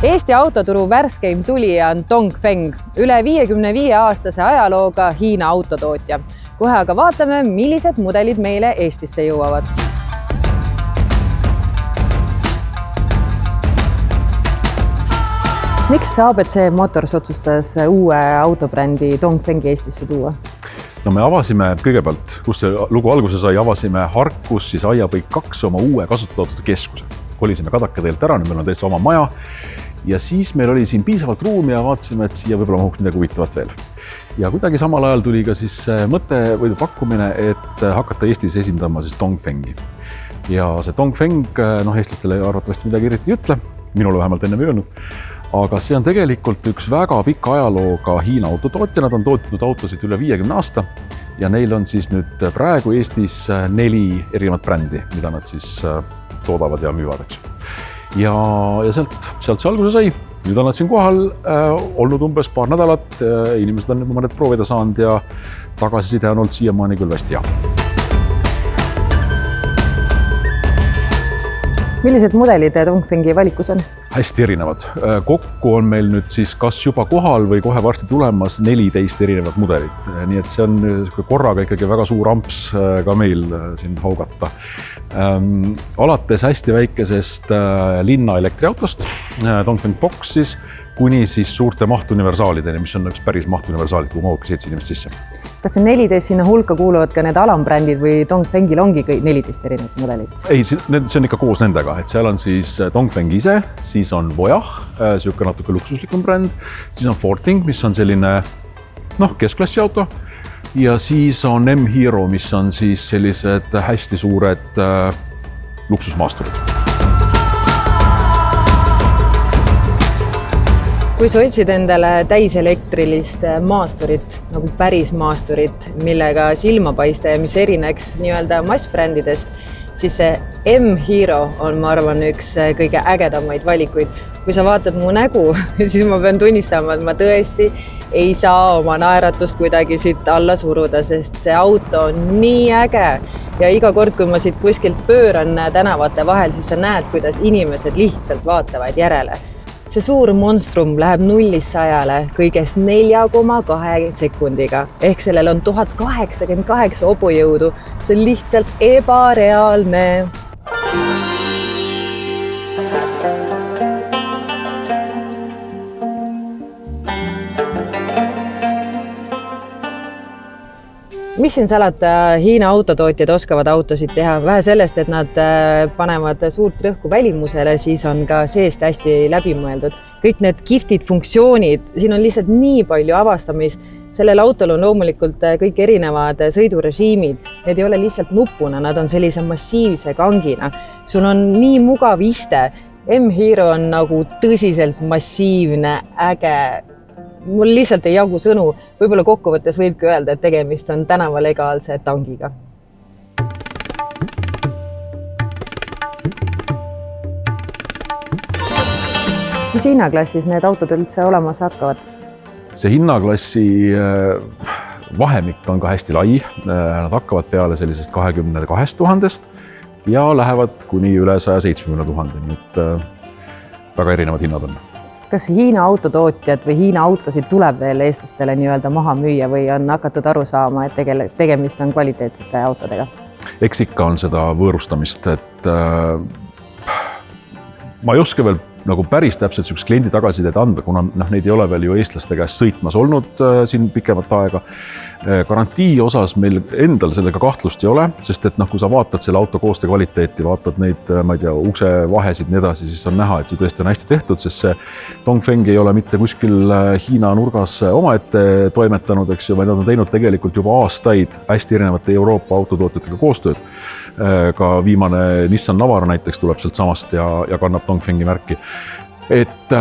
Eesti autoturu värskeim tulija on Dongfeng, üle 55-aastase ajalooga Hiina autotootja. Kohe aga vaatame, millised mudelid meile Eestisse jõuavad. Miks ABC Motors otsustas uue autobrändi Dongfengi Eestisse tuua? No me avasime kõigepealt, kus see lugu alguse sai, avasime Harkus siis Aiapõik 2 oma uue kasutatud autode keskuse. Kolisime Kadakateelt ära, nüüd meil on täitsa oma maja. Ja siis meil oli siin piisavalt ruumi ja vaatasime, et siia võib-olla mahuks midagi huvitavat veel. Ja kuidagi samal ajal tuli ka siis mõte või pakkumine, et hakata Eestis esindama siis Dongfengi. Ja see Dongfeng, eestlastele arvatavasti midagi eriti ei ütle, minule vähemalt enne ei öelnud, aga see on tegelikult üks väga pika ajalooga Hiina autotootja, nad on tootnud autosid üle 50 aasta ja neil on siis nüüd praegu Eestis 4 erinevat brändi, mida nad siis toodavad ja müüvad, eks. Ja sealt see alguse sai. Nüüd on nad siin kohal olnud umbes paar nädalat. Inimesed on mõned proovida saanud ja tagasiside on olnud siiamaani küll hästi hea. Millised mudelid Dongfengi valikus on? Hästi erinevad. Kokku on meil nüüd siis kas juba kohal või kohe varsti tulemas 14 erinevat mudelit. Nii et see on korraga ikkagi väga suur amps ka meil siin haugata. Alates hästi väikesest linna elektriautost, Dongfeng Box siis, kuni siis suurte mahtuniversaalideni, mis on üks päris mahtuniversaalid, kuhu mahub 7 inimest sisse. Kas see 14 sinna hulka kuuluvad ka need alambrändid või Dongfengil ongi 14 erinevat mudelit? Ei, see on ikka koos nendega, et seal on siis Dongfeng ise, siis on Voyah, siuke natuke luksuslikum bränd, siis on Forting, mis on selline keskklassi auto ja siis on M-Hero, mis on siis sellised hästi suured luksusmaasturid. Kui sa otsid endale täiselektrilist maasturit, nagu päris maasturit, millega silma paista ja mis erineks nii-öelda massbrändidest, siis see M-Hero on, ma arvan, üks kõige ägedamaid valikuid. Kui sa vaatad mu nägu, siis ma pean tunnistama, et ma tõesti ei saa oma naeratust kuidagi siit alla suruda, sest see auto on nii äge. Ja iga kord, kui ma siit kuskilt pööran tänavate vahel, siis sa näed, kuidas inimesed lihtsalt vaatavad järele. See suur monstrum läheb 0-100 kõigest 4,2 sekundiga. Ehk sellel on 1088 hobujõudu. See on lihtsalt ebareaalne. Mis siin salata, Hiina autotootjad oskavad autosid teha. Vähe sellest, et nad panevad suurt rõhku välimusele, siis on ka seest hästi läbimõeldud. Kõik need kihvtid funktsioonid, siin on lihtsalt nii palju avastamist. Sellel autol on loomulikult kõik erinevad sõidurežiimid. Need ei ole lihtsalt nupuna, nad on sellise massiivse kangina. Sul on nii mugav iste. M-Hero on nagu tõsiselt massiivne, äge. Mul lihtsalt ei jagu sõnu. Võib-olla kokkuvõttes võibki öelda, et tegemist on tänavalegaalse tangiga. Mis hinnaklassis need autod üldse olemas hakkavad? See hinnaklassi vahemik on ka hästi lai. Nad hakkavad peale sellisest 22 000 ja lähevad kuni üle 170 000. Nii et väga erinevad hinnad on. Kas Hiina autotootjad või Hiina autosid tuleb veel eestlastele nii-öelda maha müüa või on hakatud aru saama, et tegemist on kvaliteetsete autodega? Eks ikka on seda võõrustamist, et ma ei oska veel nagu päris täpselt selleks kliendi tagasisidet anda, kuna neid ei ole veel ju eestlaste käest sõitmas olnud siin pikemat aega. Garantii osas meil endal sellega kahtlust ei ole, sest et kui sa vaatad selle auto kooste kvaliteeti, vaatad neid, ma ei tea, ukse vahesid nii edasi, siis on näha, et see tõesti on hästi tehtud, sest see Dongfeng ei ole mitte kuskil Hiina nurgas omaette toimetanud, eks ju, vaid nad on teinud tegelikult juba aastaid hästi erinevate Euroopa autotootjatega koostööd. Ka viimane Nissan Navara näiteks tuleb sealt samast ja kannab Dongfengi märki. Et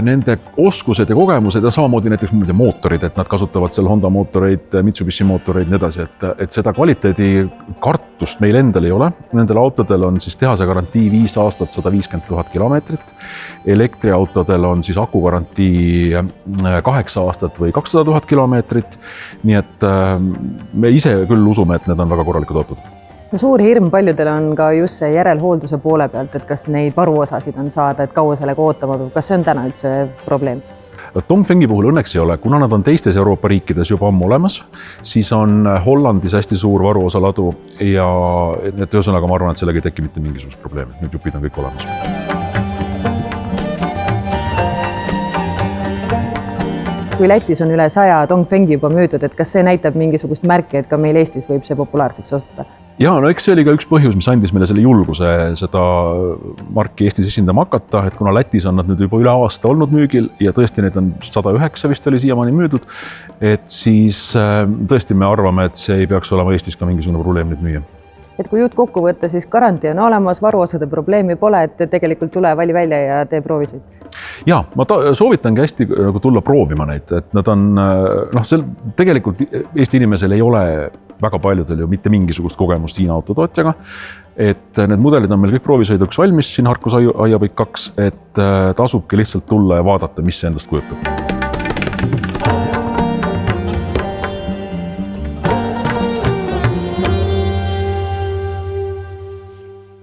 nende oskused ja kogemused ja samamoodi näiteks mootorid, et nad kasutavad seal Honda mootoreid, Mitsubishi mootoreid ja nii edasi, et seda kvaliteedi kartust meil endal ei ole. Nendel autodel on siis tehase garantii 5 aastat 150 000 kilomeetrit. Elektriautodel on siis aku garantii 8 aastat või 200 000 kilomeetrit. Nii et me ise küll usume, et need on väga korralikud autod. no suur hirm paljudel on ka just see järelhoolduse poole pealt, et kas neid varuosasid on saada, et kaua sellega ootama peab, kas see on täna üldse probleem? Dongfengi puhul õnneks ei ole, kuna nad on teistes Euroopa riikides juba ammu olemas, siis on Hollandis hästi suur varuosaladu ja ühesõnaga ma arvan, et sellega ei teki mitte mingisugust probleemi, need jupid on kõik olemas. Kui Lätis on üle 100 Dongfengi juba müüdud, et kas see näitab mingisugust märki, et ka meil Eestis võib see populaarseks osutuda? Ja, no eks see oli ka üks põhjus, mis andis meile selle julguse seda marki Eestis esindama hakata, et kuna Lätis on nad nüüd juba üle aasta olnud müügil ja tõesti neid on 109 vist oli siiamaani müüdud, et siis tõesti me arvame, et see ei peaks olema Eestis ka mingisugune probleem nüüd müüa. Et kui jutt kokku võtta, siis garantii on olemas, varuosade probleemi pole, et tegelikult tule vali välja ja tee proovisid. Ja, ma soovitangi hästi tulla proovima neid, et nad on, tegelikult Eesti inimesel ei ole väga paljudel ju mitte mingisugust kogemust Hiina autotootjaga, et need mudelid on meil kõik proovisõiduks valmis, siin Harkus Aiapõik 2, et tasubki lihtsalt tulla ja vaadata, mis see endast kujutab.